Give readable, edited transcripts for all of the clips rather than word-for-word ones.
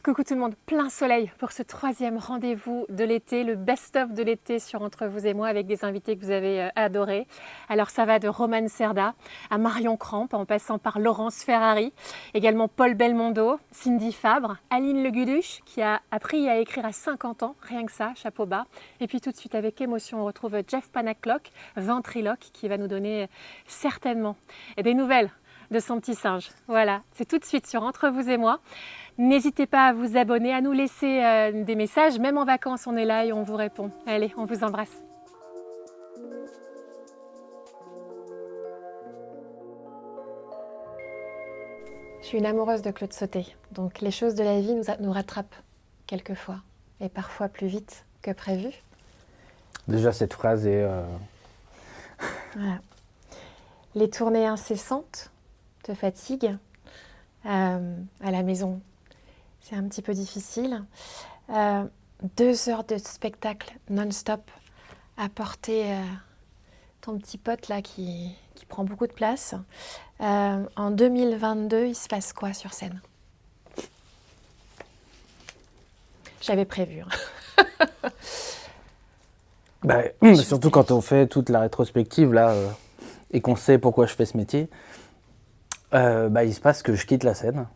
Coucou tout le monde, plein soleil pour ce troisième rendez-vous de l'été, le best-of de l'été sur Entre vous et moi avec des invités que vous avez adorés. Alors ça va de Romane Cerda à Marion Cramp en passant par Laurence Ferrari, également Paul Belmondo, Cindy Fabre, Aline Le Guduche qui a appris à écrire à 50 ans, rien que ça, chapeau bas. Et puis tout de suite avec émotion on retrouve Jeff Panaclock, ventriloque qui va nous donner certainement des nouvelles de son petit singe. Voilà, c'est tout de suite sur Entre vous et moi. N'hésitez pas à vous abonner, à nous laisser des messages. Même en vacances, on est là et on vous répond. Allez, on vous embrasse. Je suis une amoureuse de Claude Sauté. Donc les choses de la vie nous rattrapent quelquefois. Et parfois plus vite que prévu. Déjà, cette phrase est... Voilà. Les tournées incessantes te fatiguent. À la maison, c'est un petit peu difficile. 2 heures de spectacle non-stop à porter ton petit pote là qui prend beaucoup de place. En 2022, il se passe quoi sur scène? J'avais prévu. Surtout quand on fait toute la rétrospective là, et qu'on sait pourquoi je fais ce métier, il se passe que je quitte la scène.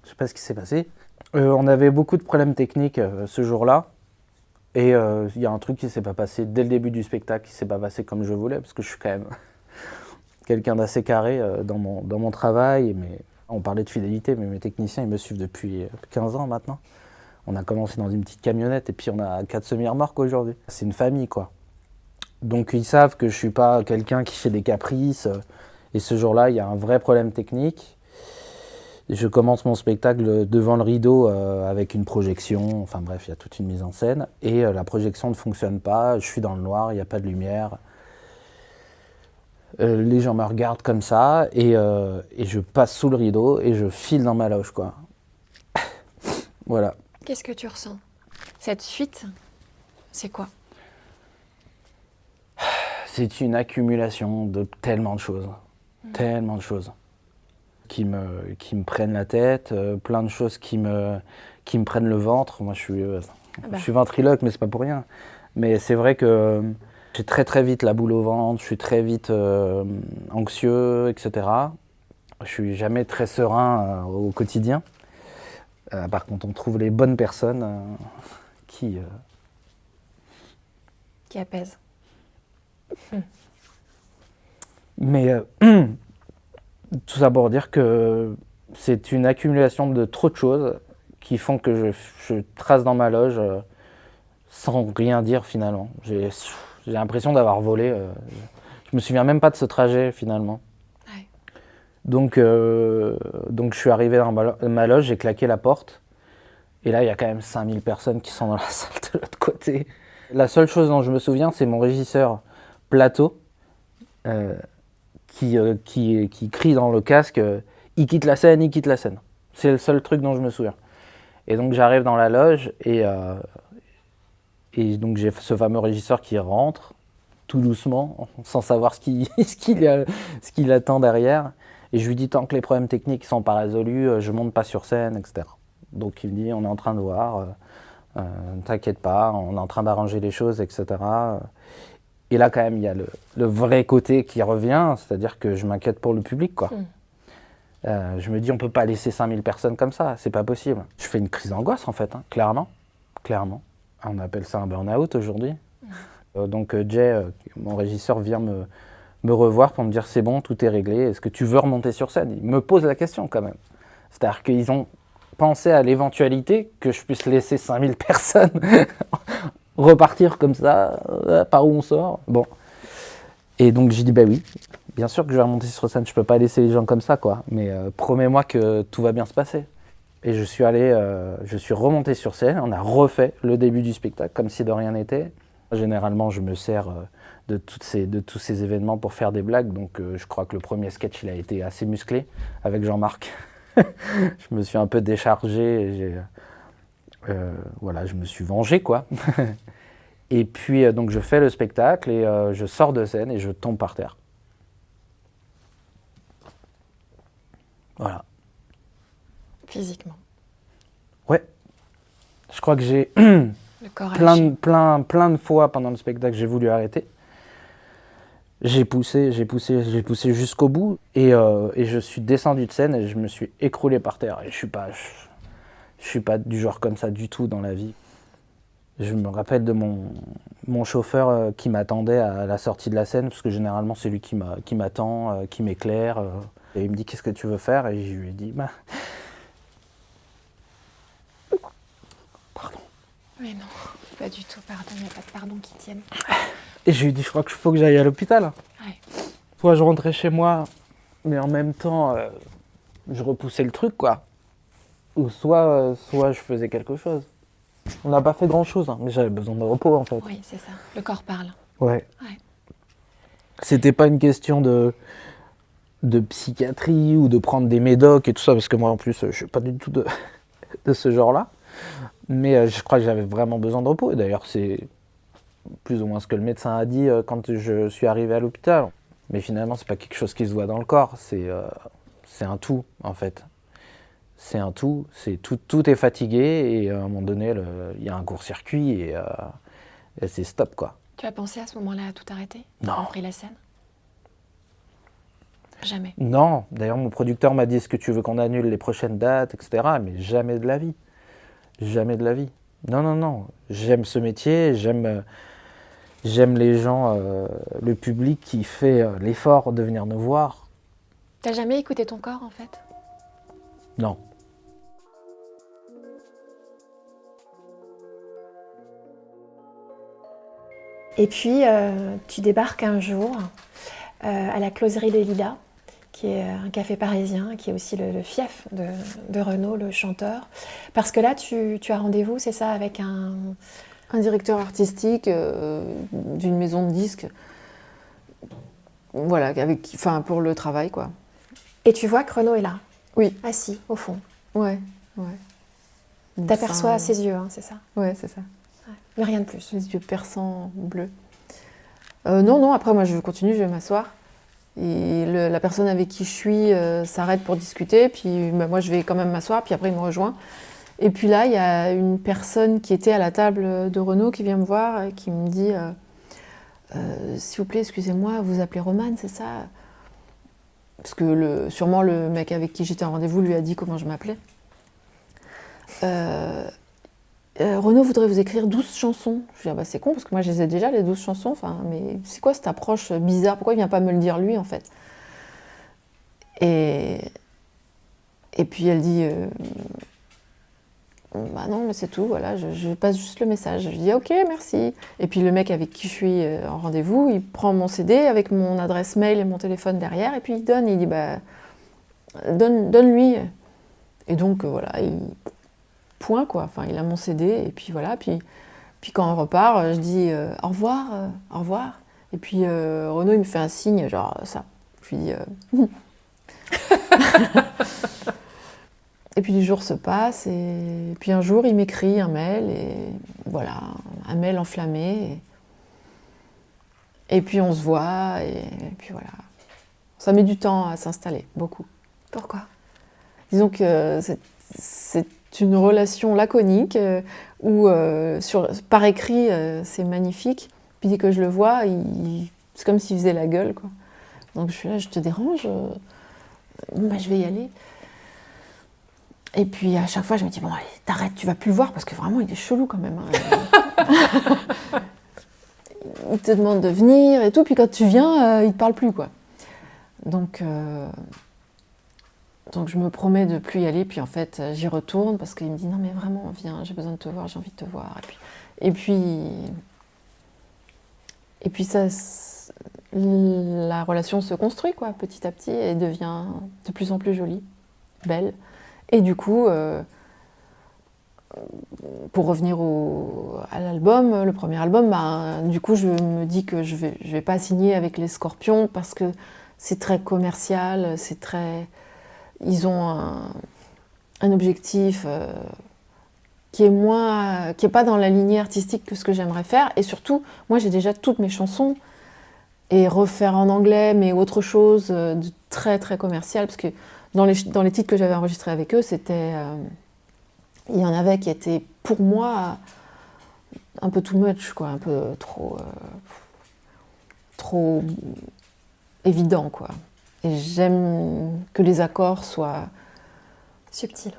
Je sais pas ce qui s'est passé. On avait beaucoup de problèmes techniques ce jour-là. Et il y a un truc qui s'est pas passé dès le début du spectacle, qui s'est pas passé comme je voulais, parce que je suis quand même quelqu'un d'assez carré dans mon travail. Mais on parlait de fidélité, mais mes techniciens ils me suivent depuis 15 ans maintenant. On a commencé dans une petite camionnette et puis on a 4 semi-remorques aujourd'hui. C'est une famille quoi. Donc ils savent que je suis pas quelqu'un qui fait des caprices. Et ce jour-là, il y a un vrai problème technique. Je commence mon spectacle devant le rideau avec une projection. Enfin bref, il y a toute une mise en scène. Et la projection ne fonctionne pas. Je suis dans le noir, il n'y a pas de lumière. Les gens me regardent comme ça. Et je passe sous le rideau et je file dans ma loge, quoi. Voilà. Qu'est-ce que tu ressens? Cette fuite, c'est quoi? C'est une accumulation de tellement de choses. Tellement de choses. Qui me prennent la tête, plein de choses qui me prennent le ventre. Moi, je suis ventriloque, mais c'est pas pour rien. Mais c'est vrai que j'ai très très vite la boule au ventre, je suis très vite anxieux, etc. Je suis jamais très serein au quotidien. Par contre, on trouve les bonnes personnes qui apaisent. Mais tout ça pour dire que c'est une accumulation de trop de choses qui font que je trace dans ma loge sans rien dire finalement. J'ai l'impression d'avoir volé. Je me souviens même pas de ce trajet finalement. Ouais. Donc je suis arrivé dans ma loge, j'ai claqué la porte. Et là, il y a quand même 5000 personnes qui sont dans la salle de l'autre côté. La seule chose dont je me souviens, c'est mon régisseur plateau qui crie dans le casque il quitte la scène, il quitte la scène. C'est le seul truc dont je me souviens. Et donc j'arrive dans la loge et donc j'ai ce fameux régisseur qui rentre tout doucement, sans savoir ce qu'il attend derrière. Et je lui dis tant que les problèmes techniques ne sont pas résolus, je ne monte pas sur scène, etc. Donc il me dit on est en train de voir, ne t'inquiète pas, on est en train d'arranger les choses, etc. Et là, quand même, il y a le vrai côté qui revient, c'est-à-dire que je m'inquiète pour le public, quoi. Je me dis, on ne peut pas laisser 5000 personnes comme ça, c'est pas possible. Je fais une crise d'angoisse, en fait, hein, clairement. On appelle ça un burn-out aujourd'hui. Donc Jay, mon régisseur, vient me revoir pour me dire, c'est bon, tout est réglé, est-ce que tu veux remonter sur scène? Il me pose la question, quand même. C'est-à-dire qu'ils ont pensé à l'éventualité que je puisse laisser 5000 personnes repartir comme ça, par où on sort. Bon. Et donc j'ai dit oui, bien sûr que je vais remonter sur scène, je peux pas laisser les gens comme ça, quoi. Mais promets-moi que tout va bien se passer. Et je suis remonté sur scène, on a refait le début du spectacle, comme si de rien n'était. Généralement, je me sers de tous ces événements pour faire des blagues, donc je crois que le premier sketch, il a été assez musclé, avec Jean-Marc. Je me suis un peu déchargé, je me suis vengé, quoi. Et puis, donc je fais le spectacle et je sors de scène et je tombe par terre. Voilà. Physiquement. Ouais. Je crois que j'ai Le corps a lâché. plein de fois pendant le spectacle, j'ai voulu arrêter. J'ai poussé jusqu'au bout et je suis descendu de scène et je me suis écroulé par terre. Et je suis pas du genre comme ça du tout dans la vie. Je me rappelle de mon chauffeur qui m'attendait à la sortie de la scène, parce que généralement c'est lui qui m'attend, qui m'éclaire. Et il me dit qu'est-ce que tu veux faire, et je lui ai dit pardon. Mais non, pas du tout, pardon, il n'y a pas de pardon qui tienne. Et je lui ai dit je crois qu'il faut que j'aille à l'hôpital. Ouais. Soit je rentrais chez moi, mais en même temps je repoussais le truc quoi. Ou soit je faisais quelque chose. On n'a pas fait grand chose, mais j'avais besoin de repos en fait. Oui, c'est ça, le corps parle. Ouais. Ouais. C'était pas une question de psychiatrie ou de prendre des médocs et tout ça, parce que moi en plus je suis pas du tout de ce genre-là. Mais je crois que j'avais vraiment besoin de repos. Et d'ailleurs c'est plus ou moins ce que le médecin a dit quand je suis arrivé à l'hôpital. Mais finalement c'est pas quelque chose qui se voit dans le corps, c'est un tout en fait. C'est un tout, tout est fatigué et à un moment donné il y a un court-circuit et c'est stop quoi. Tu as pensé à ce moment-là à tout arrêter? Non. Quand on prit la scène? Jamais. Non, d'ailleurs mon producteur m'a dit est-ce que tu veux qu'on annule les prochaines dates, etc. Mais jamais de la vie. Jamais de la vie. Non. J'aime ce métier, j'aime les gens, le public qui fait l'effort de venir nous voir. T'as jamais écouté ton corps en fait? Non. Et puis, tu débarques un jour à la Closerie des Lilas, qui est un café parisien, qui est aussi le fief de Renaud, le chanteur. Parce que là, tu as rendez-vous, c'est ça, avec un directeur artistique d'une maison de disques. Voilà, pour le travail, quoi. Et tu vois que Renaud est là, Oui. assis, au fond. Ouais. T'aperçois ses yeux, hein, c'est ça? Ouais, c'est ça. Ouais. Mais rien de plus. Les yeux perçants, bleus. Non, après, moi, je continue, je vais m'asseoir. Et la personne avec qui je suis s'arrête pour discuter, puis moi, je vais quand même m'asseoir, puis après, il me rejoint. Et puis là, il y a une personne qui était à la table de Renaud qui vient me voir et qui me dit s'il vous plaît, excusez-moi, vous appelez Romane, c'est ça? Parce que sûrement le mec avec qui j'étais en rendez-vous lui a dit comment je m'appelais. Renaud voudrait vous écrire 12 chansons. Je lui dis, c'est con, parce que moi, je les ai déjà, les 12 chansons. Mais c'est quoi cette approche bizarre? Pourquoi il vient pas me le dire, lui, en fait? Et puis, elle dit, non, mais c'est tout, voilà, je passe juste le message. Je dis, ok, merci. Et puis, le mec avec qui je suis en rendez-vous, il prend mon CD avec mon adresse mail et mon téléphone derrière, et puis il donne. Il dit, donne-lui. Et donc, voilà, point quoi, il a mon CD et puis voilà, puis quand on repart, je dis au revoir. Et puis Renaud il me fait un signe genre ça. Je lui dis Et puis les jours se passent et puis un jour il m'écrit un mail et voilà, un mail enflammé et puis on se voit et puis voilà. Ça met du temps à s'installer, beaucoup. Pourquoi? Disons que c'est une relation laconique où par écrit c'est magnifique. Puis dès que je le vois, c'est comme s'il faisait la gueule, quoi. Donc je suis là, je te dérange, je vais y aller. Et puis à chaque fois je me dis bon allez, t'arrêtes, tu vas plus le voir parce que vraiment il est chelou quand même. Hein. Il te demande de venir et tout, puis quand tu viens, il te parle plus, quoi. Donc je me promets de plus y aller, puis en fait j'y retourne parce qu'il me dit non mais vraiment viens, j'ai besoin de te voir, j'ai envie de te voir. Et puis ça, la relation se construit quoi, petit à petit et devient de plus en plus jolie, belle. Et du coup, pour revenir à l'album, le premier album, du coup je me dis que je vais pas signer avec les Scorpions parce que c'est très commercial, c'est très... Ils ont un objectif qui est pas dans la lignée artistique que ce que j'aimerais faire. Et surtout, moi j'ai déjà toutes mes chansons. Et refaire en anglais, mais autre chose de très très commercial, parce que dans les titres que j'avais enregistrés avec eux, il y en avait qui étaient pour moi un peu too much, quoi, un peu trop évident, quoi. Et j'aime que les accords soient subtils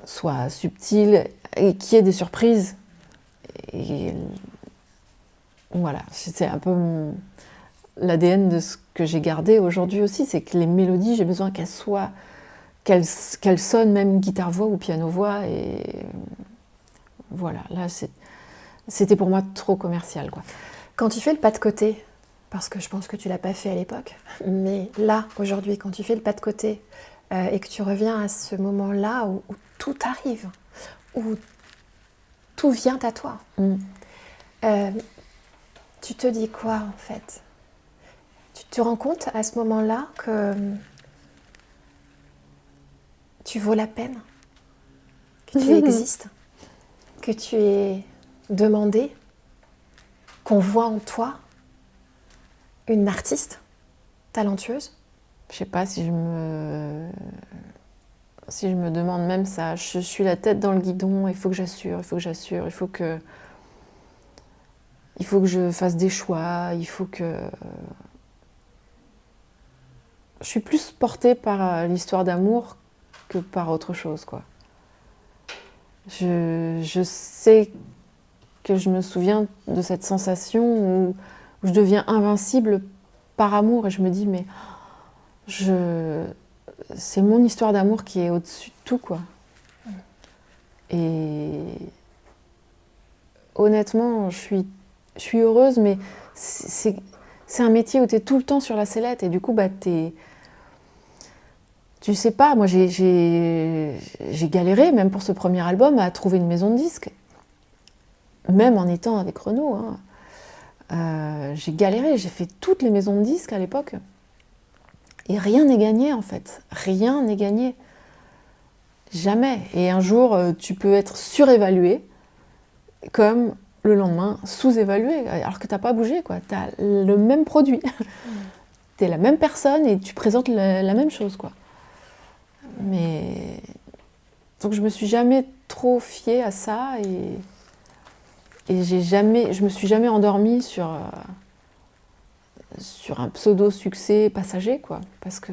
et qu'il y ait des surprises. Et voilà, c'est un peu l'ADN de ce que j'ai gardé aujourd'hui aussi, c'est que les mélodies, j'ai besoin qu'elles sonnent même guitare-voix ou piano-voix. Et voilà, là, c'était pour moi trop commercial, quoi. Quand tu fais le pas de côté, parce que je pense que tu l'as pas fait à l'époque, mais là, aujourd'hui, quand tu fais le pas de côté et que tu reviens à ce moment-là où tout arrive, où tout vient à toi, tu te dis quoi en fait? Tu te rends compte à ce moment-là que tu vaux la peine, que tu existes, que tu es demandé, qu'on voit en toi une artiste talentueuse? Je sais pas si je me demande même ça. Je suis la tête dans le guidon, il faut que j'assure, il faut que je fasse des choix, il faut que... Je suis plus portée par l'histoire d'amour que par autre chose, quoi. Je sais que je me souviens de cette sensation où je deviens invincible par amour et je me dis, mais c'est mon histoire d'amour qui est au-dessus de tout, quoi. Et honnêtement, je suis heureuse, mais c'est un métier où tu es tout le temps sur la sellette et du coup, tu sais pas, moi j'ai galéré, même pour ce premier album, à trouver une maison de disques. Même en étant avec Renaud. J'ai galéré, j'ai fait toutes les maisons de disques à l'époque. Et rien n'est gagné en fait. Rien n'est gagné. Jamais. Et un jour, tu peux être surévalué, comme le lendemain, sous-évalué, alors que t'as pas bougé, quoi. T'as le même produit. T'es la même personne et tu présentes la même chose, quoi. Mais... Donc je me suis jamais trop fiée à ça et je me suis jamais endormie sur un pseudo-succès passager, quoi. Parce que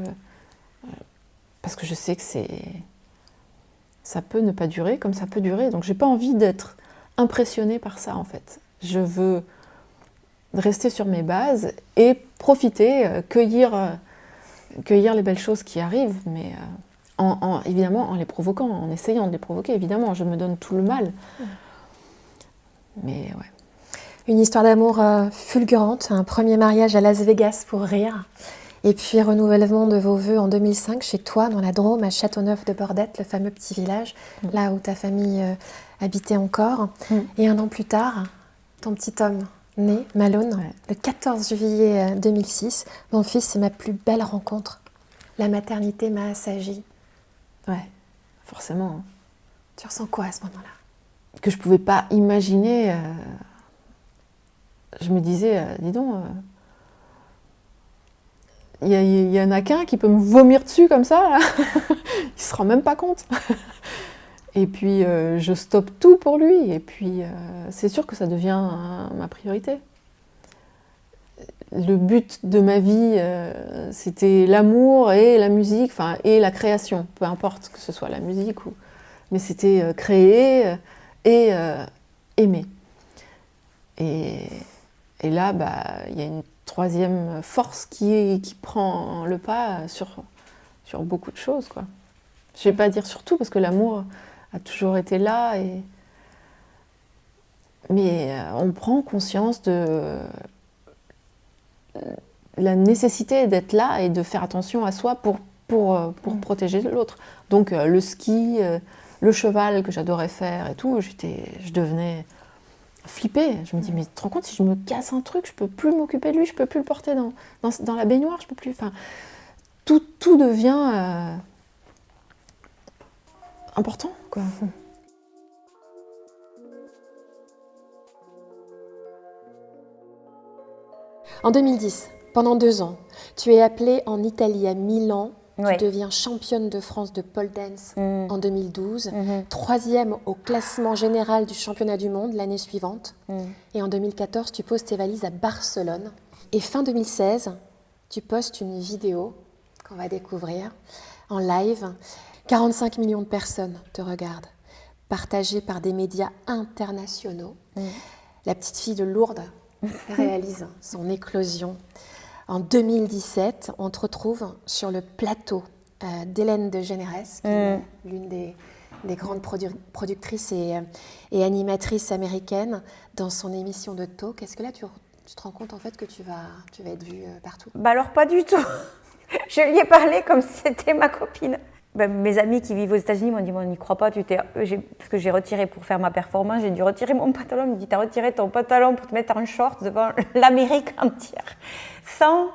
je sais que ça peut ne pas durer comme ça peut durer. Donc j'ai pas envie d'être impressionnée par ça, en fait. Je veux rester sur mes bases et profiter, cueillir les belles choses qui arrivent, mais évidemment en les provoquant, en essayant de les provoquer, évidemment. Je me donne tout le mal. Mais ouais. Une histoire d'amour fulgurante, un premier mariage à Las Vegas pour rire, et puis renouvellement de vos vœux en 2005 chez toi, dans la Drôme, à Châteauneuf-de-Bordette, le fameux petit village, là où ta famille habitait encore. Et un an plus tard, ton petit homme né, Malone, le 14 juillet 2006. Mon fils, c'est ma plus belle rencontre. La maternité m'a assagie. Ouais, forcément. Tu ressens quoi à ce moment-là? Que je pouvais pas imaginer. Je me disais, dis donc, il y en a qu'un qui peut me vomir dessus comme ça, là. Il se rend même pas compte. Et puis, je stoppe tout pour lui. Et puis, c'est sûr que ça devient ma priorité. Le but de ma vie, c'était l'amour et la musique, enfin, et la création. Peu importe que ce soit la musique ou... Mais c'était créer et aimer. Et là, y a une troisième force qui prend le pas sur beaucoup de choses, quoi. Je vais pas dire sur tout, parce que l'amour a toujours été là. Mais on prend conscience de la nécessité d'être là et de faire attention à soi pour protéger l'autre. Donc le ski, le cheval que j'adorais faire et tout, je devenais flippée. Je me dis, mais tu te rends compte, si je me casse un truc, je peux plus m'occuper de lui, je peux plus le porter dans la baignoire, je peux plus... Enfin, tout devient important, quoi. En 2010, pendant 2 ans, tu es appelé en Italie, à Milan, Tu deviens championne de France de pole dance en 2012, troisième au classement général du championnat du monde l'année suivante. Et en 2014, tu poses tes valises à Barcelone. Et fin 2016, tu postes une vidéo qu'on va découvrir en live. 45 millions de personnes te regardent, partagée par des médias internationaux. La petite fille de Lourdes réalise son éclosion. En 2017, on te retrouve sur le plateau d'Hélène DeGeneres, qui est l'une des grandes productrices et animatrices américaines, dans son émission de talk. Est-ce que là, tu te rends compte en fait que tu vas être vue partout? Bah alors pas du tout. Je lui ai parlé comme si c'était ma copine. Mes amis qui vivent aux États-Unis m'ont dit on n'y croit pas, parce que j'ai retiré pour faire ma performance, j'ai dû retirer mon pantalon. Ils m'ont dit t'as retiré ton pantalon pour te mettre en short devant l'Amérique entière. Sans.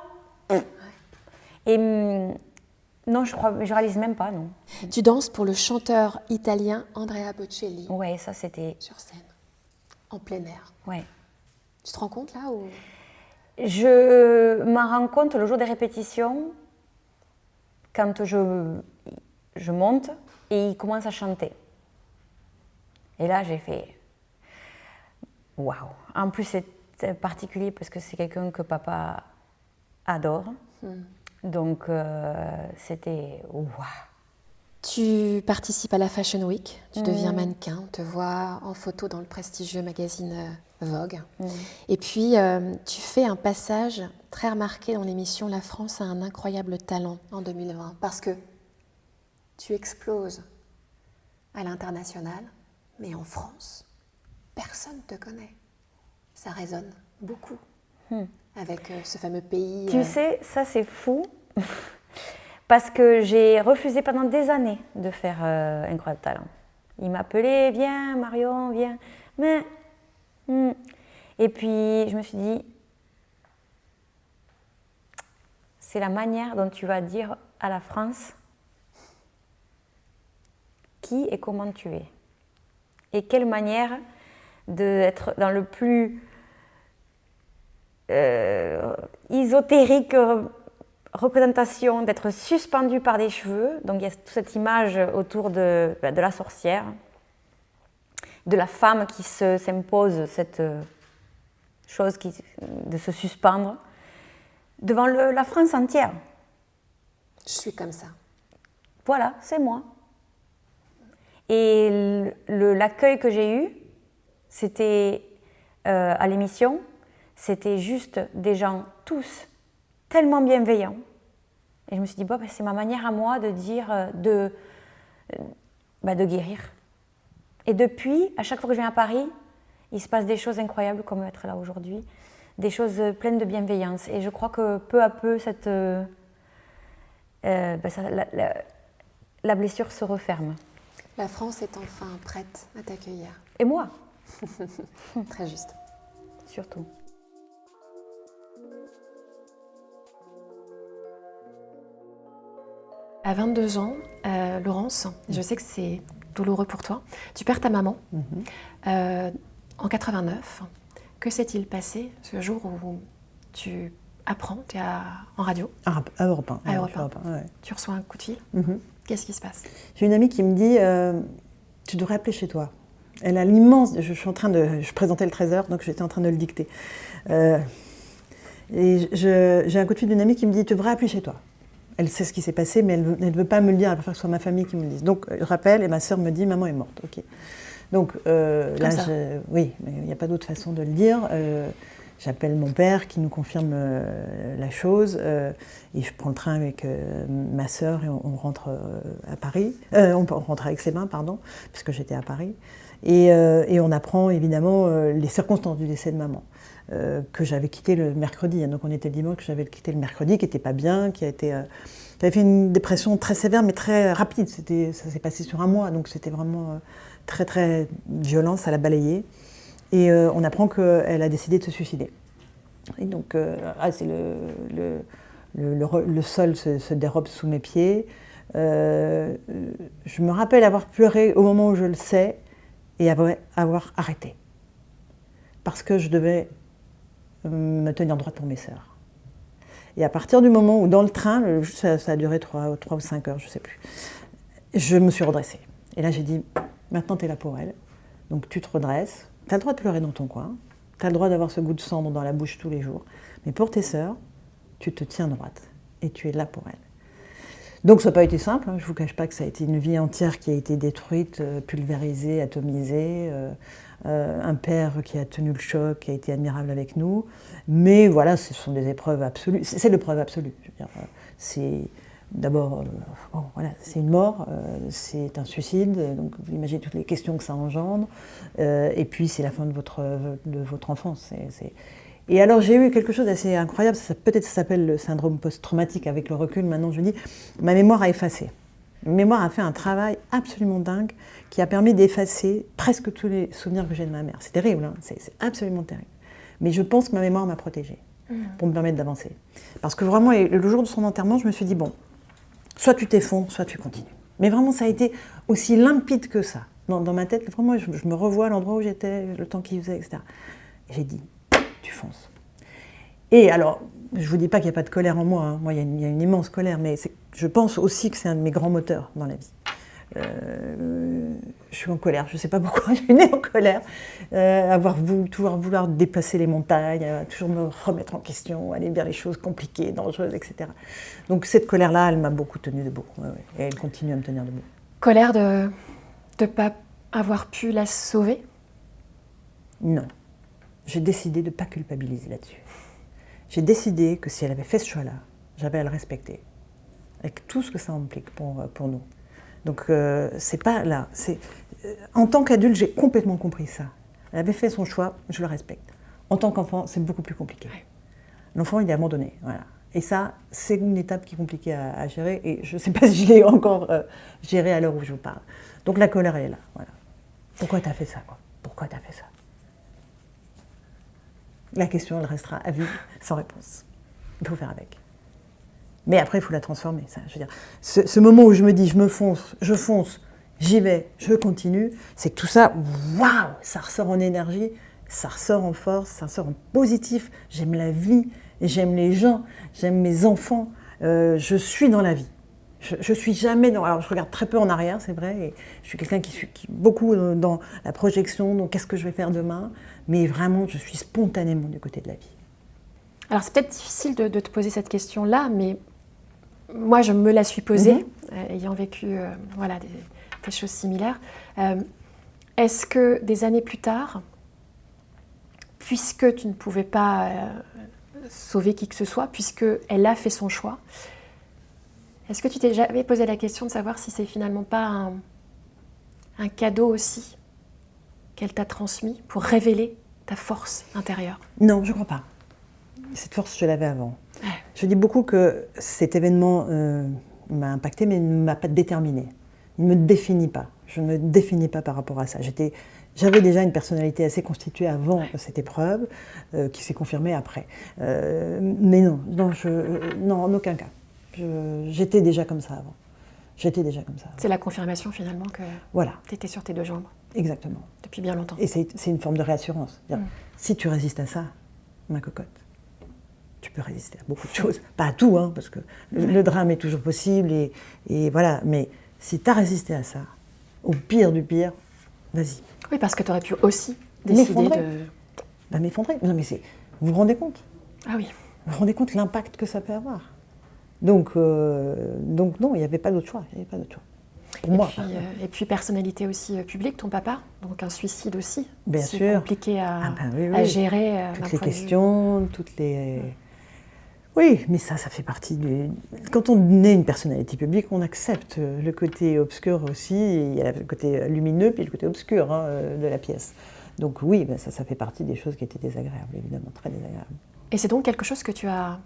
Et non, je réalise même pas, non. Tu danses pour le chanteur italien Andrea Bocelli. Ouais, ça c'était. Sur scène, en plein air. Ouais. Tu te rends compte là ou... Je m'en rends compte le jour des répétitions, quand je monte et il commence à chanter. Et là, j'ai fait waouh. En plus, c'est particulier parce que c'est quelqu'un que papa adore. Donc, c'était waouh. Tu participes à la Fashion Week, tu deviens mannequin, on te voit en photo dans le prestigieux magazine Vogue. Et puis, tu fais un passage très remarqué dans l'émission La France a un incroyable talent en 2020, parce que tu exploses à l'international, mais en France, personne ne te connaît. Ça résonne beaucoup avec ce fameux pays. Tu sais, ça c'est fou. Parce que j'ai refusé pendant des années de faire Incroyable Talent. Il m'appelait, viens Marion, viens. Mais, Et puis je me suis dit, c'est la manière dont tu vas dire à la France qui et comment tu es. Et quelle manière d'être dans le plus ésotérique représentation, d'être suspendue par des cheveux. Donc il y a toute cette image autour de la sorcière, de la femme qui s'impose cette chose de se suspendre devant la France entière. Je suis comme ça. Voilà, c'est moi. Et l'accueil que j'ai eu, c'était à l'émission, c'était juste des gens tous tellement bienveillant. Et je me suis dit, c'est ma manière à moi de dire, de guérir. Et depuis, à chaque fois que je viens à Paris, il se passe des choses incroyables comme être là aujourd'hui, des choses pleines de bienveillance. Et je crois que peu à peu, la blessure se referme. La France est enfin prête à t'accueillir. Et moi. Très juste. Surtout. À 22 ans, Laurence, je sais que c'est douloureux pour toi, tu perds ta maman en 89. Que s'est-il passé ce jour où tu apprends, tu es en radio? À Europe 1. À Europe 1. Ouais. Tu reçois un coup de fil. Qu'est-ce qui se passe? J'ai une amie qui me dit tu devrais appeler chez toi. Elle a l'immense. Je présentais le Trésor, donc j'étais en train de le dicter. Et j'ai un coup de fil d'une amie qui me dit tu devrais appeler chez toi. Elle sait ce qui s'est passé, mais elle ne veut pas me le dire, elle préfère que ce soit ma famille qui me le dise. Donc, je rappelle, et ma sœur me dit, maman est morte. Ok. Donc, là, oui, mais il n'y a pas d'autre façon de le dire. J'appelle mon père qui nous confirme la chose, et je prends le train avec ma sœur et on rentre à Paris. On rentre à Aix-les-Bains, pardon, puisque j'étais à Paris. Et on apprend évidemment les circonstances du décès de maman. Que j'avais quitté le mercredi. Donc on était le dimanche, j'avais quitté le mercredi, qui n'était pas bien, qui avait fait une dépression très sévère, mais très rapide. Ça s'est passé sur un mois, donc c'était vraiment très très violent, ça l'a balayé. Et on apprend qu'elle a décidé de se suicider. Et donc c'est le sol se dérobe sous mes pieds. Je me rappelle avoir pleuré au moment où je le sais et avoir arrêté. Parce que je devais me tenir droite pour mes sœurs. Et à partir du moment où, dans le train, ça a duré 3 ou 5 heures, je ne sais plus, je me suis redressée. Et là, j'ai dit, maintenant, tu es là pour elle. Donc, tu te redresses. Tu as le droit de pleurer dans ton coin. Tu as le droit d'avoir ce goût de cendre dans la bouche tous les jours. Mais pour tes sœurs, tu te tiens droite. Et tu es là pour elles. Donc, ça n'a pas été simple. Je ne vous cache pas que ça a été une vie entière qui a été détruite, pulvérisée, atomisée. Un père qui a tenu le choc, qui a été admirable avec nous. Mais voilà, ce sont des épreuves absolues. C'est l'épreuve absolue. Je veux dire, c'est d'abord, bon, voilà, c'est une mort, c'est un suicide. Donc, vous imaginez toutes les questions que ça engendre. Et puis, c'est la fin de votre enfance. Et alors, j'ai eu quelque chose d'assez incroyable. Peut-être ça s'appelle le syndrome post-traumatique avec le recul. Maintenant, je dis, ma mémoire a effacé. Ma mémoire a fait un travail absolument dingue qui a permis d'effacer presque tous les souvenirs que j'ai de ma mère. C'est terrible, hein, c'est absolument terrible. Mais je pense que ma mémoire m'a protégée pour me permettre d'avancer. Parce que vraiment, le jour de son enterrement, je me suis dit, bon, soit tu t'effondres, soit tu continues. Mais vraiment, ça a été aussi limpide que ça. Dans ma tête, vraiment, je me revois à l'endroit où j'étais, le temps qu'il faisait, etc. Et j'ai dit, tu fonces. Et alors, je ne vous dis pas qu'il n'y a pas de colère en moi. Hein. Moi, il y a une immense colère, mais je pense aussi que c'est un de mes grands moteurs dans la vie. Je suis en colère, je ne sais pas pourquoi je suis née en colère. Toujours vouloir dépasser les montagnes, toujours me remettre en question, aller vers les choses compliquées, dangereuses, etc. Donc cette colère-là, elle m'a beaucoup tenue debout. Ouais. Et elle continue à me tenir debout. Colère de ne pas avoir pu la sauver? Non. J'ai décidé de ne pas culpabiliser là-dessus. J'ai décidé que si elle avait fait ce choix-là, j'avais à le respecter, avec tout ce que ça implique pour nous. Donc, c'est pas là. En tant qu'adulte, j'ai complètement compris ça. Elle avait fait son choix, je le respecte. En tant qu'enfant, c'est beaucoup plus compliqué. L'enfant, il est abandonné. Voilà. Et ça, c'est une étape qui est compliquée à gérer. Et je ne sais pas si je l'ai encore gérée à l'heure où je vous parle. Donc, la colère, elle est là. Voilà. Pourquoi tu as fait ça, quoi? Pourquoi tu as fait ça? La question, elle restera à vie, sans réponse. Il faut faire avec. Mais après, il faut la transformer. Ça. Je veux dire, ce moment où je me dis, je fonce, j'y vais, je continue, c'est que tout ça, waouh, ça ressort en énergie, ça ressort en force, ça ressort en positif. J'aime la vie, j'aime les gens, j'aime mes enfants. Je suis dans la vie. Je suis jamais dans... Alors, je regarde très peu en arrière, c'est vrai. Et je suis quelqu'un qui suis beaucoup dans la projection, donc qu'est-ce que je vais faire demain? Mais vraiment, je suis spontanément du côté de la vie. Alors, c'est peut-être difficile de te poser cette question-là, mais moi, je me la suis posée, ayant vécu voilà, des choses similaires. Est-ce que des années plus tard, puisque tu ne pouvais pas sauver qui que ce soit, puisqu'elle a fait son choix, est-ce que tu t'es jamais posé la question de savoir si c'est finalement pas un cadeau aussi qu'elle t'a transmis pour révéler ta force intérieure? Non, je ne crois pas. Cette force, je l'avais avant. Ouais. Je dis beaucoup que cet événement m'a impacté, mais ne m'a pas déterminée. Il ne me définit pas. Je ne me définis pas par rapport à ça. J'avais déjà une personnalité assez constituée avant cette épreuve, qui s'est confirmée après. Mais non, en aucun cas. J'étais déjà comme ça avant. C'est la confirmation finalement que tu étais sur tes deux jambes. Exactement. Depuis bien longtemps. Et c'est une forme de réassurance. Si tu résistes à ça, ma cocotte, tu peux résister à beaucoup de choses. Pas à tout, hein, parce que le drame est toujours possible, et voilà. Mais si tu as résisté à ça, au pire du pire, vas-y. Oui, parce que tu aurais pu aussi décider de... m'effondrer. Non, mais vous vous rendez compte? Ah oui. Vous vous rendez compte de l'impact que ça peut avoir? Donc non, il n'y avait pas d'autre choix. Pour moi. Et puis personnalité aussi publique, ton papa, donc un suicide aussi. Bien sûr. C'est compliqué à gérer. Toutes les questions, toutes les... Oui, mais ça fait partie du... Quand on est une personnalité publique, on accepte le côté obscur aussi. Il y a le côté lumineux puis le côté obscur de la pièce. Donc oui, ça fait partie des choses qui étaient désagréables, évidemment, très désagréables. Et c'est donc quelque chose que tu as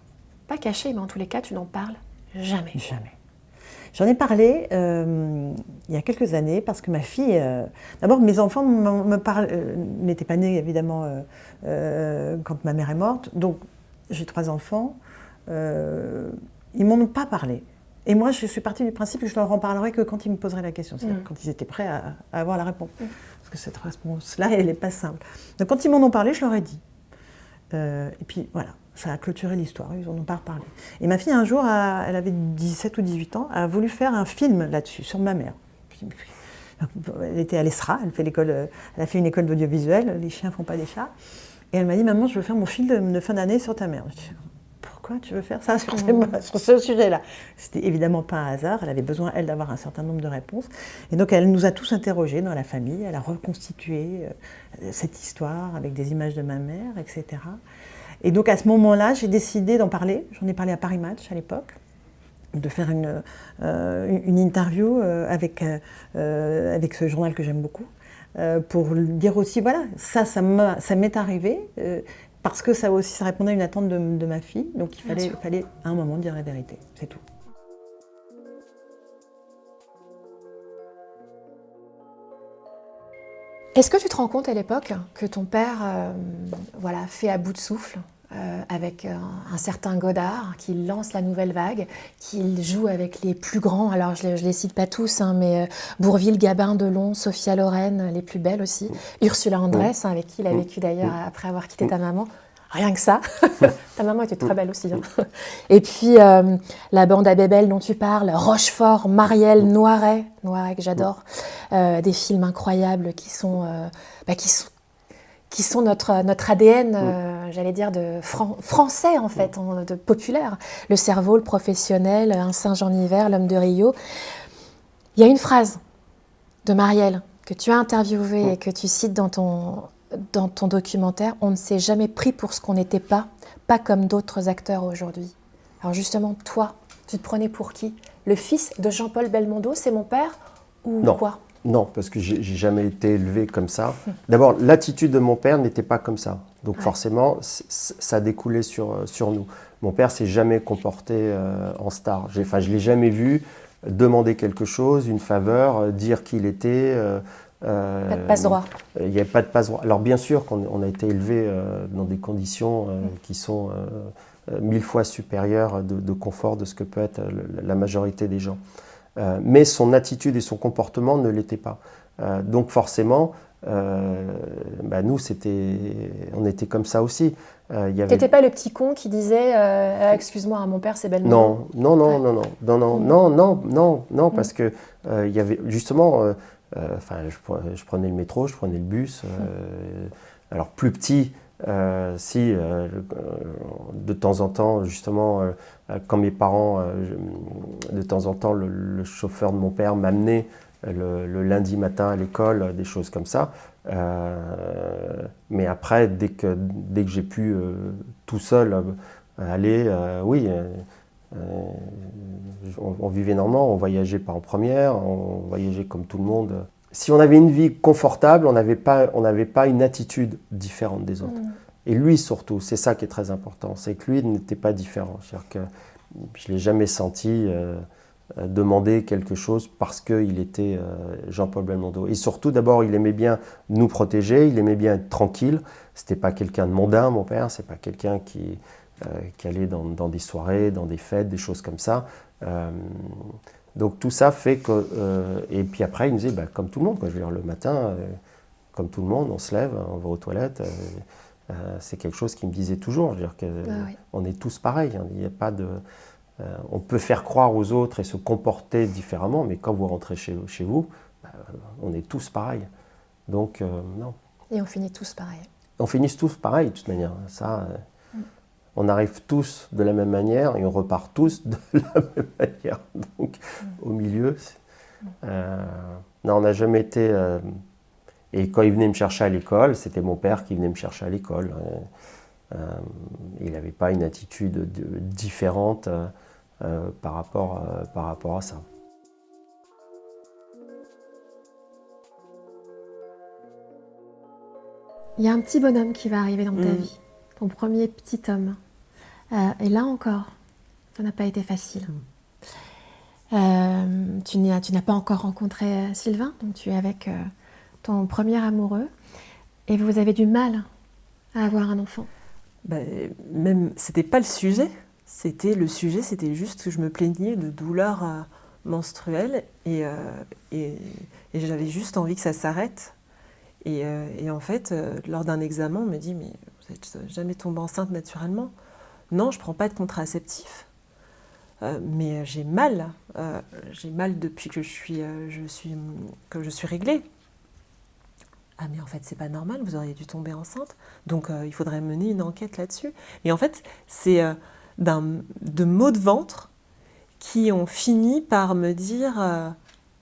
pas caché, mais en tous les cas, tu n'en parles jamais. Jamais. J'en ai parlé il y a quelques années parce que ma fille... D'abord, mes enfants n'étaient pas nés, évidemment, quand ma mère est morte. Donc, j'ai 3 enfants. Ils ne m'en ont pas parlé. Et moi, je suis partie du principe que je leur en parlerais que quand ils me poseraient la question, c'est-à-dire quand ils étaient prêts à avoir la réponse. Parce que cette réponse-là, elle n'est pas simple. Donc, quand ils m'en ont parlé, je leur ai dit. Et puis, voilà. Ça a clôturé l'histoire, ils n'en ont pas reparlé. Et ma fille, un jour, elle avait 17 ou 18 ans, a voulu faire un film là-dessus, sur ma mère. Elle était à l'ESRA, elle a fait une école d'audiovisuel, les chiens ne font pas des chats. Et elle m'a dit, maman, je veux faire mon film de fin d'année sur ta mère. Je dis, pourquoi tu veux faire ça sur ce sujet-là? C'était évidemment pas un hasard, elle avait besoin, elle, d'avoir un certain nombre de réponses. Et donc elle nous a tous interrogés dans la famille, elle a reconstitué cette histoire avec des images de ma mère, etc. Et donc à ce moment-là, j'ai décidé d'en parler, j'en ai parlé à Paris Match à l'époque, de faire une interview avec ce journal que j'aime beaucoup, pour dire aussi, voilà, ça m'est arrivé, parce que ça aussi, ça répondait à une attente de ma fille, donc il fallait à un moment dire la vérité, c'est tout. Est-ce que tu te rends compte à l'époque que ton père fait à bout de souffle avec un certain Godard qui lance la nouvelle vague, qu'il joue avec les plus grands, alors je les cite pas tous, mais Bourvil, Gabin, Delon, Sophia Loren, les plus belles aussi, Ursula Andress, avec qui il a vécu d'ailleurs après avoir quitté ta maman. Rien que ça. Ta maman était très belle aussi. Et puis, la bande à Bébel dont tu parles, Rochefort, Marielle, Noiret que j'adore. Des films incroyables qui sont notre ADN, j'allais dire, de français en fait, de populaire. Le cerveau, le professionnel, un singe en hiver, l'homme de Rio. Il y a une phrase de Marielle que tu as interviewée et que tu cites dans ton documentaire. On ne s'est jamais pris pour ce qu'on n'était pas comme d'autres acteurs aujourd'hui. Alors justement, toi, tu te prenais pour qui? Le fils de Jean-Paul Belmondo, c'est mon père ou Non. quoi? Non, parce que j'ai jamais été élevé comme ça. D'abord, l'attitude de mon père n'était pas comme ça. Donc forcément, ça découlait sur nous. Mon père s'est jamais comporté en star. Je l'ai jamais vu demander quelque chose, une faveur, dire qui il était. Pas de passe-droit. Il n'y avait pas de passe-droit. Alors bien sûr qu'on a été élevé dans des conditions qui sont 1000 fois supérieures de confort de ce que peut être la majorité des gens. Mais son attitude et son comportement ne l'étaient pas. Donc forcément, nous, on était comme ça aussi. T'étais pas le petit con qui disait excuse-moi, mon père c'est Belmondo. Non, parce que il y avait justement, je prenais le métro, je prenais le bus. Alors plus petit. De temps en temps, justement, quand mes parents, de temps en temps, le chauffeur de mon père m'amenait le lundi matin à l'école, des choses comme ça. Mais après, dès que j'ai pu tout seul aller, on vivait normalement, on voyageait pas en première, on voyageait comme tout le monde. Si on avait une vie confortable, on n'avait pas une attitude différente des autres. Et lui surtout, c'est ça qui est très important, c'est que lui n'était pas différent. C'est-à-dire que je ne l'ai jamais senti demander quelque chose parce qu'il était Jean-Paul Belmondo. Et surtout, d'abord, il aimait bien nous protéger, il aimait bien être tranquille. Ce n'était pas quelqu'un de mondain, mon père, ce n'est pas quelqu'un qui allait dans des soirées, dans des fêtes, des choses comme ça. Donc tout ça fait que... et puis après, il me disait, comme tout le monde, quoi. Je veux dire, le matin, comme tout le monde, on se lève, on va aux toilettes. C'est quelque chose qu'il me disait toujours. Je veux dire qu'on est tous pareils. Hein. Il n'y a pas de... on peut faire croire aux autres et se comporter différemment, mais quand vous rentrez chez vous, on est tous pareils. Donc, non. Et on finit tous pareil. On finit tous pareil, de toute manière. Ça... on arrive tous de la même manière et on repart tous de la même manière. Donc, au milieu, non, on n'a jamais été... et quand il venait me chercher à l'école, c'était mon père qui venait me chercher à l'école. Il n'avait pas une attitude différente par rapport à ça. Il y a un petit bonhomme qui va arriver dans ta vie, ton premier petit homme. Et là encore, ça n'a pas été facile. Tu n'as pas encore rencontré Sylvain, donc tu es avec ton premier amoureux, et vous avez du mal à avoir un enfant. Même, c'était pas le sujet. C'était juste que je me plaignais de douleurs menstruelles et j'avais juste envie que ça s'arrête. Et en fait, lors d'un examen, on me dit « mais vous n'êtes jamais tombée enceinte naturellement ?» non, je ne prends pas de contraceptif, mais j'ai mal. J'ai mal depuis que je suis réglée. Ah mais en fait, c'est pas normal, vous auriez dû tomber enceinte. Donc il faudrait mener une enquête là-dessus. Et en fait, c'est de maux de ventre qui ont fini par me dire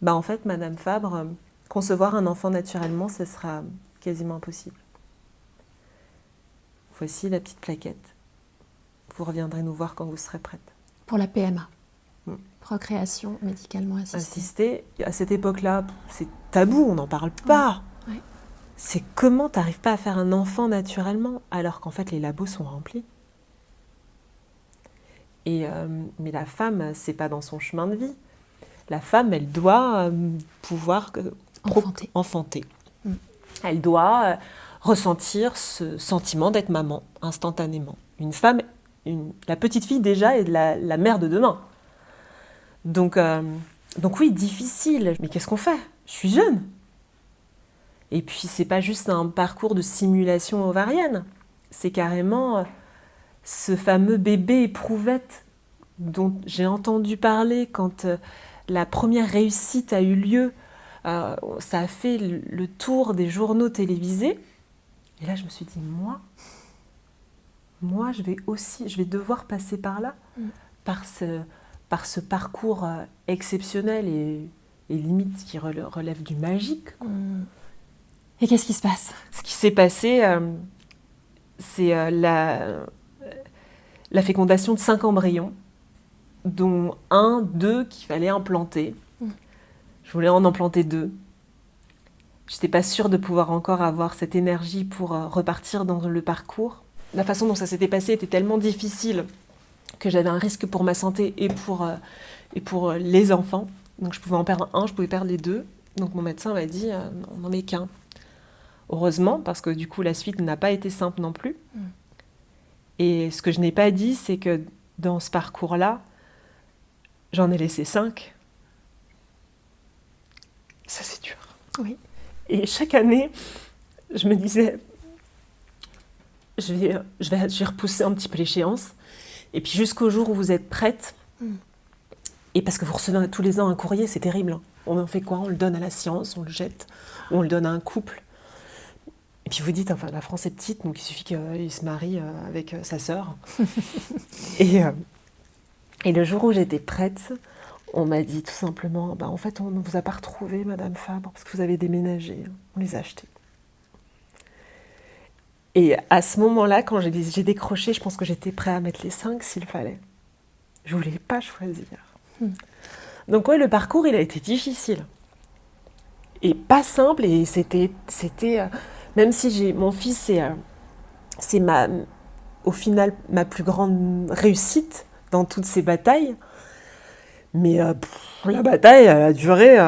en fait, Madame Fabre, concevoir un enfant naturellement, ce sera quasiment impossible. Voici la petite plaquette. Vous reviendrez nous voir quand vous serez prête. Pour la PMA. Procréation médicalement assistée. Assistée, à cette époque-là, c'est tabou, on n'en parle pas. Ouais. C'est comment t'arrives pas à faire un enfant naturellement alors qu'en fait les labos sont remplis. Mais la femme, c'est pas dans son chemin de vie. La femme, elle doit pouvoir enfanter. Elle doit ressentir ce sentiment d'être maman instantanément. Une femme, la petite fille déjà est la mère de demain. Donc oui, difficile. Mais qu'est-ce qu'on fait? Je suis jeune. Et puis c'est pas juste un parcours de simulation ovarienne. C'est carrément ce fameux bébé éprouvette dont j'ai entendu parler quand la première réussite a eu lieu. Ça a fait le tour des journaux télévisés. Et là, je me suis dit, moi, je vais devoir passer par là, par ce parcours exceptionnel et limite qui relève du magique. Et qu'est-ce qui se passe? Ce qui s'est passé, c'est la fécondation de 5 embryons, dont 2 qu'il fallait implanter. Je voulais en implanter 2. Je n'étais pas sûre de pouvoir encore avoir cette énergie pour repartir dans le parcours. La façon dont ça s'était passé était tellement difficile que j'avais un risque pour ma santé et pour les enfants. Donc je pouvais en perdre 1, je pouvais perdre les 2. Donc mon médecin m'a dit on n'en met qu'1. Heureusement, parce que du coup la suite n'a pas été simple non plus. Et ce que je n'ai pas dit, c'est que dans ce parcours-là, j'en ai laissé 5. Ça, c'est dur. Oui. Et chaque année, je me disais, je vais repousser un petit peu l'échéance. Et puis jusqu'au jour où vous êtes prête. Et parce que vous recevez tous les ans un courrier, c'est terrible. Hein. On en fait quoi? On le donne à la science, on le jette, ou on le donne à un couple. Et puis vous dites, enfin, la France est petite, donc il suffit qu'il se marie avec sa sœur. Et le jour où j'étais prête, on m'a dit tout simplement, en fait, on ne vous a pas retrouvé, Madame Fabre, parce que vous avez déménagé. On les a achetés. Et à ce moment-là, quand j'ai décroché, je pense que j'étais prête à mettre les 5 s'il fallait. Je ne voulais pas choisir. Donc oui, le parcours, il a été difficile. Et pas simple, et c'était même si mon fils, c'est au final ma plus grande réussite dans toutes ces batailles. Mais la bataille, elle a duré,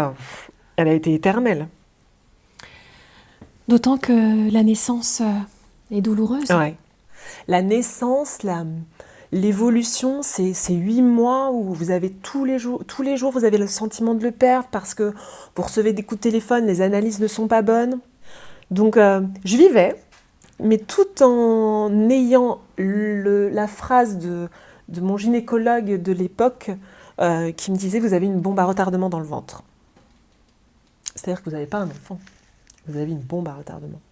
elle a été éternelle. D'autant que la naissance est douloureuse. Ouais. La naissance, l'évolution, c'est 8 mois où vous avez tous les jours, vous avez le sentiment de le perdre parce que vous recevez des coups de téléphone, les analyses ne sont pas bonnes. Donc, je vivais, mais tout en ayant la phrase de mon gynécologue de l'époque qui me disait « Vous avez une bombe à retardement dans le ventre ». C'est-à-dire que vous n'avez pas un enfant, vous avez une bombe à retardement.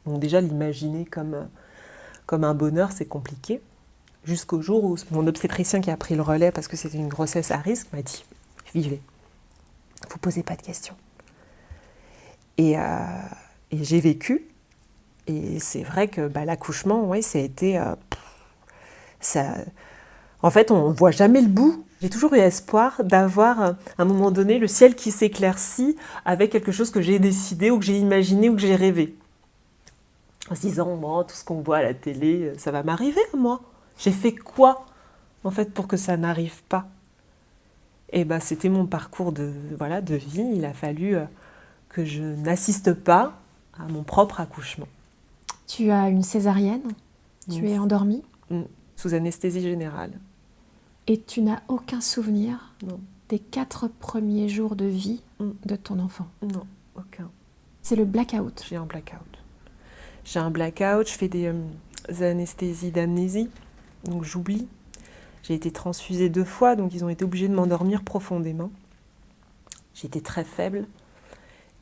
Donc déjà, l'imaginer comme un bonheur, c'est compliqué. Jusqu'au jour où mon obstétricien qui a pris le relais parce que c'était une grossesse à risque m'a dit « Vivez, vous ne posez pas de questions ». Et j'ai vécu, et c'est vrai que l'accouchement, ouais, ça a été... en fait, on ne voit jamais le bout. J'ai toujours eu espoir d'avoir, à un moment donné, le ciel qui s'éclaircit avec quelque chose que j'ai décidé, ou que j'ai imaginé, ou que j'ai rêvé. En se disant, bon, tout ce qu'on voit à la télé, ça va m'arriver, moi. J'ai fait quoi, en fait, pour que ça n'arrive pas? Et c'était mon parcours de vie. Il a fallu que je n'assiste pas à mon propre accouchement. Tu as une césarienne, tu es endormie. Sous anesthésie générale. Et tu n'as aucun souvenir Non. des 4 premiers jours de vie de ton enfant? Non, aucun. C'est le blackout. J'ai un blackout. Je fais des anesthésies d'amnésie. donc j'oublie. J'ai été transfusée 2 fois, donc ils ont été obligés de m'endormir profondément. J'étais très faible.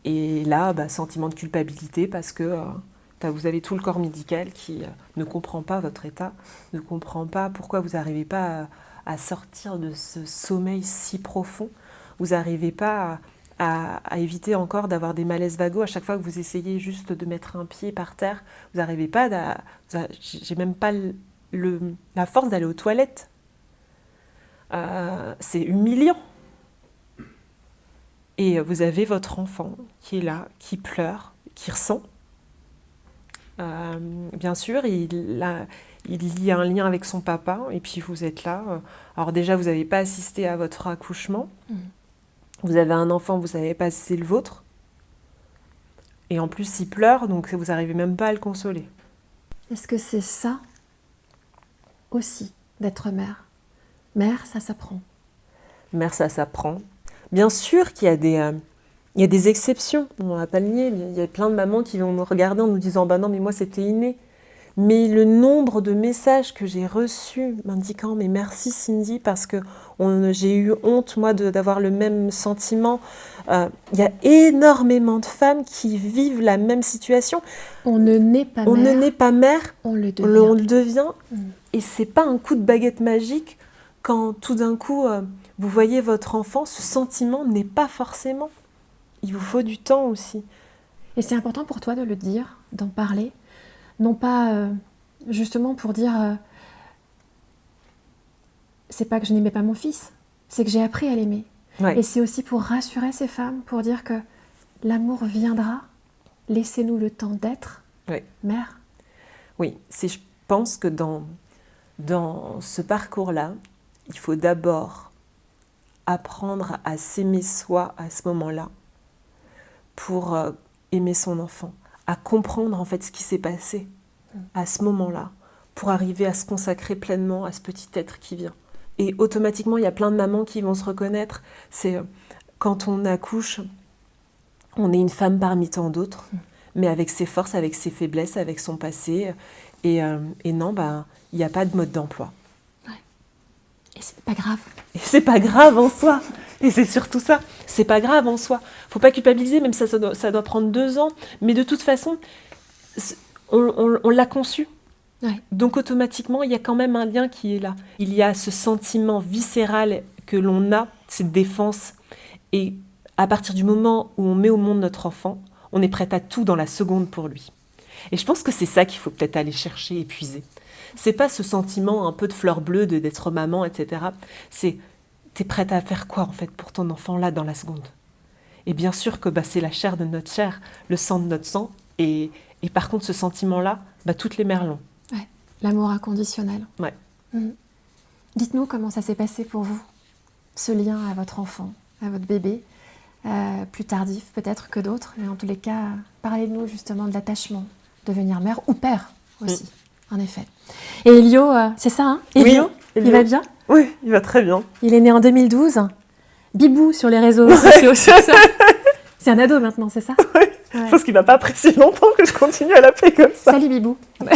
Et là, sentiment de culpabilité parce que vous avez tout le corps médical qui ne comprend pas votre état, ne comprend pas pourquoi vous n'arrivez pas à sortir de ce sommeil si profond. Vous n'arrivez pas à éviter encore d'avoir des malaises vagos à chaque fois que vous essayez juste de mettre un pied par terre. Vous n'arrivez pas j'ai même pas la force d'aller aux toilettes. C'est humiliant. Et vous avez votre enfant qui est là, qui pleure, qui ressent. Bien sûr, il y a un lien avec son papa, et puis vous êtes là. Alors déjà, vous n'avez pas assisté à votre accouchement. Vous avez un enfant, vous n'avez pas assisté le vôtre. Et en plus, il pleure, donc vous n'arrivez même pas à le consoler. Est-ce que c'est ça aussi, d'être mère? Mère, ça s'apprend. Mère, ça s'apprend. Bien sûr qu'il y a des exceptions, on ne va pas le nier. Il y a plein de mamans qui vont nous regarder en nous disant « non, mais moi, c'était inné ». Mais le nombre de messages que j'ai reçus m'indiquant « mais merci Cindy, parce que j'ai eu honte, moi, d'avoir le même sentiment ». Il y a énormément de femmes qui vivent la même situation. On ne naît pas mère. On ne naît pas mère, on le devient. On le devient. Et ce n'est pas un coup de baguette magique quand tout d'un coup, vous voyez votre enfant, ce sentiment n'est pas forcément. Il vous faut du temps aussi. Et c'est important pour toi de le dire, d'en parler, non pas justement pour dire c'est pas que je n'aimais pas mon fils, c'est que j'ai appris à l'aimer. Ouais. Et c'est aussi pour rassurer ces femmes, pour dire que l'amour viendra, laissez-nous le temps d'être mère. Oui, je pense que dans ce parcours-là, il faut d'abord apprendre à s'aimer soi à ce moment-là pour aimer son enfant, à comprendre en fait ce qui s'est passé à ce moment-là pour arriver à se consacrer pleinement à ce petit être qui vient. Et automatiquement, il y a plein de mamans qui vont se reconnaître. C'est quand on accouche, on est une femme parmi tant d'autres, mais avec ses forces, avec ses faiblesses, avec son passé. Et non, il n'y a pas de mode d'emploi. Et c'est pas grave. Et c'est pas grave en soi. Et c'est surtout ça. C'est pas grave en soi. Faut pas culpabiliser, même ça doit prendre 2 ans. Mais de toute façon, on l'a conçu. Ouais. Donc automatiquement, il y a quand même un lien qui est là. Il y a ce sentiment viscéral que l'on a, cette défense. Et à partir du moment où on met au monde notre enfant, on est prête à tout dans la seconde pour lui. Et je pense que c'est ça qu'il faut peut-être aller chercher, épuiser. C'est pas ce sentiment un peu de fleur bleue d'être maman, etc. C'est t'es prête à faire quoi en fait pour ton enfant là dans la seconde. Et bien sûr que c'est la chair de notre chair, le sang de notre sang. Et par contre ce sentiment-là, toutes les mères l'ont. Ouais. L'amour inconditionnel. Ouais. Dites-nous comment ça s'est passé pour vous, ce lien à votre enfant, à votre bébé, plus tardif peut-être que d'autres, mais en tous les cas, parlez-nous justement de l'attachement, devenir mère ou père aussi. En effet. Et Elio, c'est ça, hein Elio, oui, il va bien? Oui, il va très bien. Il est né en 2012. Bibou sur les réseaux sociaux, c'est ça. C'est un ado maintenant, c'est ça? Oui, parce qu'il n'a pas apprécié longtemps que je continue à l'appeler comme ça. Salut Bibou. Oui.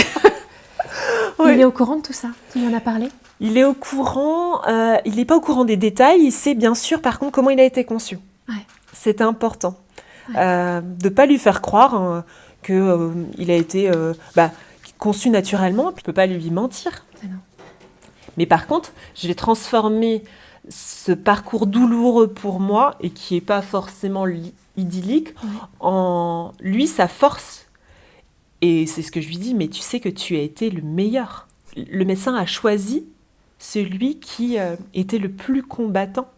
Il est au courant de tout ça? Tu lui en as parlé? Il est au courant, il n'est pas au courant des détails, il sait bien sûr par contre comment il a été conçu. Ouais. C'est important. De ne pas lui faire croire qu'il a été conçu naturellement, je ne peux pas lui mentir. Non. Mais par contre, je vais transformer ce parcours douloureux pour moi, et qui n'est pas forcément idyllique, en lui sa force. Et c'est ce que je lui dis, mais tu sais que tu as été le meilleur. Le médecin a choisi celui qui était le plus combattant.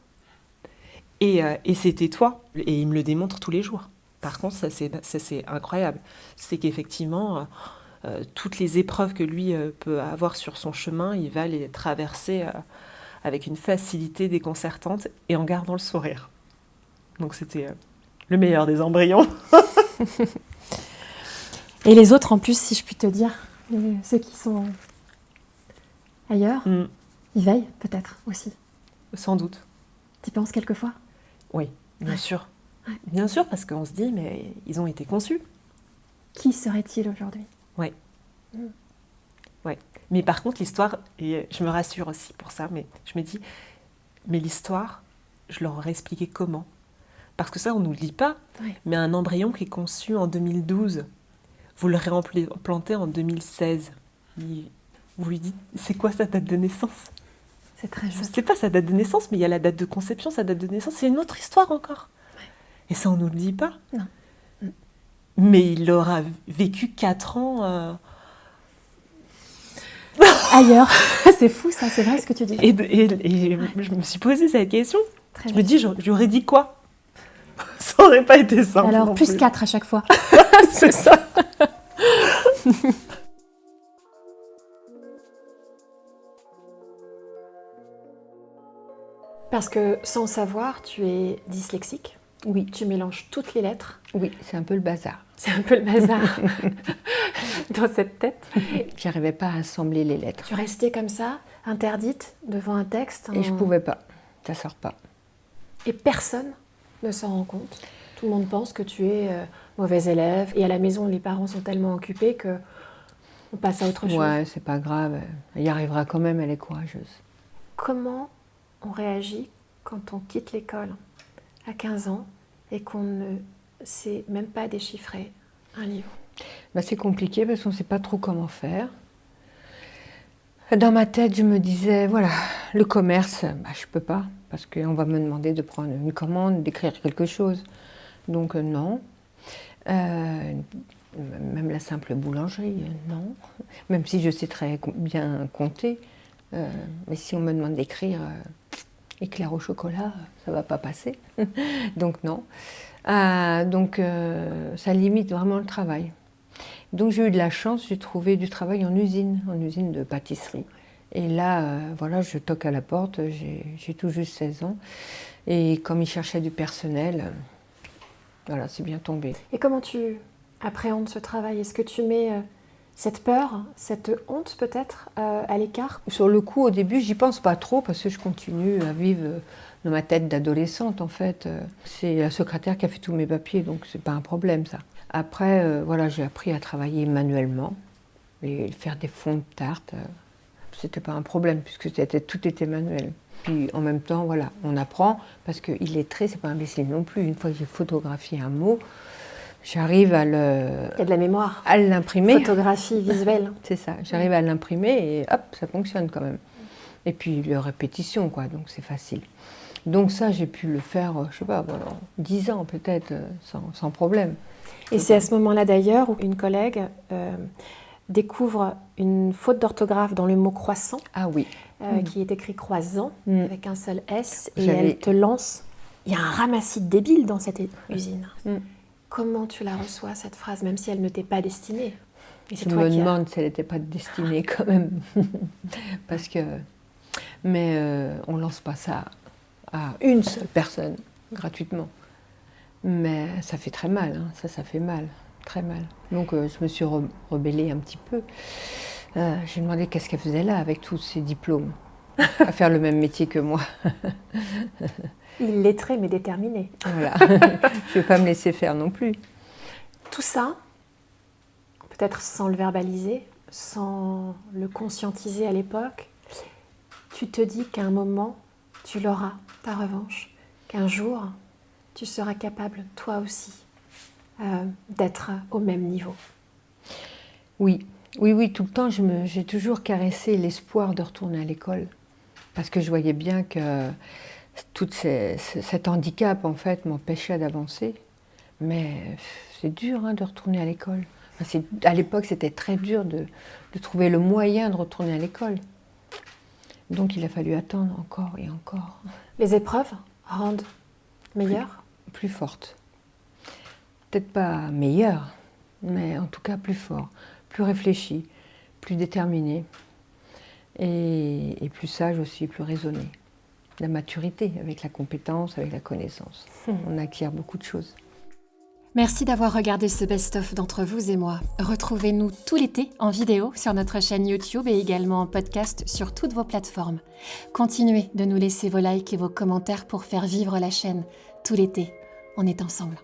Et c'était toi. Et il me le démontre tous les jours. Par contre, ça c'est incroyable. C'est qu'effectivement, toutes les épreuves que lui peut avoir sur son chemin, il va les traverser avec une facilité déconcertante et en gardant le sourire. Donc c'était le meilleur des embryons. Et les autres, en plus, si je puis te dire, ceux qui sont ailleurs, ils veillent peut-être aussi. Sans doute. Tu y penses quelquefois? Oui, bien sûr. Ouais. Bien sûr, parce qu'on se dit, mais ils ont été conçus. Qui serait-il aujourd'hui? Oui. Ouais. Mais par contre, l'histoire, et je me rassure aussi pour ça, mais je me dis, mais l'histoire, je leur aurais expliqué comment. Parce que ça, on ne nous le dit pas, Oui. mais un embryon qui est conçu en 2012, vous le réimplantez en 2016. Vous lui dites, c'est quoi sa date de naissance? C'est très Je ne juste. sais pas sa date de naissance, mais il y a la date de conception, sa date de naissance, c'est une autre histoire encore. Et ça, on ne nous le dit pas. Non. Mais il aura vécu 4 ans... Ailleurs. C'est fou ça, c'est vrai ce que tu dis. Et je me suis posé cette question. Très Je me juste. dis, j'aurais dit quoi? Ça n'aurait pas été simple. Alors, non plus plus. 4 à chaque fois. C'est ça. Parce que sans savoir, tu es dyslexique. Oui, Tu mélanges toutes les lettres. oui, c'est un peu le bazar. C'est un peu le bazar dans cette tête. J'arrivais pas à assembler les lettres. Tu restais comme ça, interdite, devant un texte. Et je pouvais pas, ça sort pas. Et personne ne s'en rend compte. Tout le monde pense que tu es mauvais élève. Et à la maison, les parents sont tellement occupés que on passe à autre chose. Ouais, c'est pas grave, elle y arrivera quand même, elle est courageuse. Comment on réagit quand on quitte l'école à 15 ans et qu'on ne sait même pas déchiffrer un livre? Bah, c'est compliqué parce qu'on ne sait pas trop comment faire. Dans ma tête, je me disais, voilà, le commerce, bah, je peux pas, parce qu'on va me demander de prendre une commande, d'écrire quelque chose. Donc non. Même la simple boulangerie, non. Même si je sais très bien compter. Mais si on me demande d'écrire éclair au chocolat, ça ne va pas passer. Donc non. Donc ça limite vraiment le travail. Donc j'ai eu de la chance, j'ai trouvé du travail en usine de pâtisserie. Et là, voilà, je toque à la porte, j'ai tout juste 16 ans. Et comme ils cherchaient du personnel, voilà, c'est bien tombé. Et comment tu appréhendes ce travail? Est-ce que tu mets cette peur, cette honte peut-être à l'écart? Sur le coup, au début, j'y pense pas trop parce que je continue à vivre dans ma tête d'adolescente en fait. C'est la secrétaire qui a fait tous mes papiers, donc c'est pas un problème ça. Après, voilà, j'ai appris à travailler manuellement et faire des fonds de tarte. C'était pas un problème puisque tout était manuel. Puis en même temps, voilà, on apprend parce que illettré, c'est pas imbécile non plus. Une fois que j'ai photographié un mot, j'arrive à Il y a de la mémoire. l'imprimer. Photographie visuelle. C'est ça, j'arrive à l'imprimer et hop, ça fonctionne quand même. Et puis la répétition, quoi, donc c'est facile. Donc ça, j'ai pu le faire, je sais pas, pendant 10 ans peut-être, sans problème. Et c'est à ce moment-là d'ailleurs où une collègue découvre une faute d'orthographe dans le mot croissant, Ah oui. qui est écrit croissant, avec un seul S, et J'avais- elle te lance. Il y a un ramassis débile dans cette usine. Mm. Comment tu la reçois, cette phrase, même si elle ne t'est pas destinée? Et c'est Je toi me qui as- demande si elle n'était pas destinée quand même. Parce que... Mais on ne lance pas ça à une seule personne, gratuitement. Mais ça fait très mal, hein. Ça fait mal, très mal. Donc je me suis rebellée un petit peu. J'ai demandé qu'est-ce qu'elle faisait là avec tous ces diplômes, à faire le même métier que moi. Illettrée mais déterminée. Voilà. Je ne vais pas me laisser faire non plus. Tout ça, peut-être sans le verbaliser, sans le conscientiser à l'époque, tu te dis qu'à un moment, tu l'auras, ta revanche, qu'un jour, tu seras capable, toi aussi, d'être au même niveau. Oui, tout le temps, j'ai toujours caressé l'espoir de retourner à l'école. Parce que je voyais bien que tout cet handicap, en fait, m'empêchait d'avancer. Mais c'est dur de retourner à l'école. Enfin, à l'époque, c'était très dur de trouver le moyen de retourner à l'école. Donc il a fallu attendre encore et encore. Les épreuves rendent meilleure? Plus forte. Peut-être pas meilleure, mais en tout cas plus fort, plus réfléchi, plus déterminé. Et plus sage aussi, plus raisonné. La maturité avec la compétence, avec la connaissance. On acquiert beaucoup de choses. Merci d'avoir regardé ce best-of d'Entre vous et moi. Retrouvez-nous tout l'été en vidéo sur notre chaîne YouTube et également en podcast sur toutes vos plateformes. Continuez de nous laisser vos likes et vos commentaires pour faire vivre la chaîne tout l'été. On est ensemble.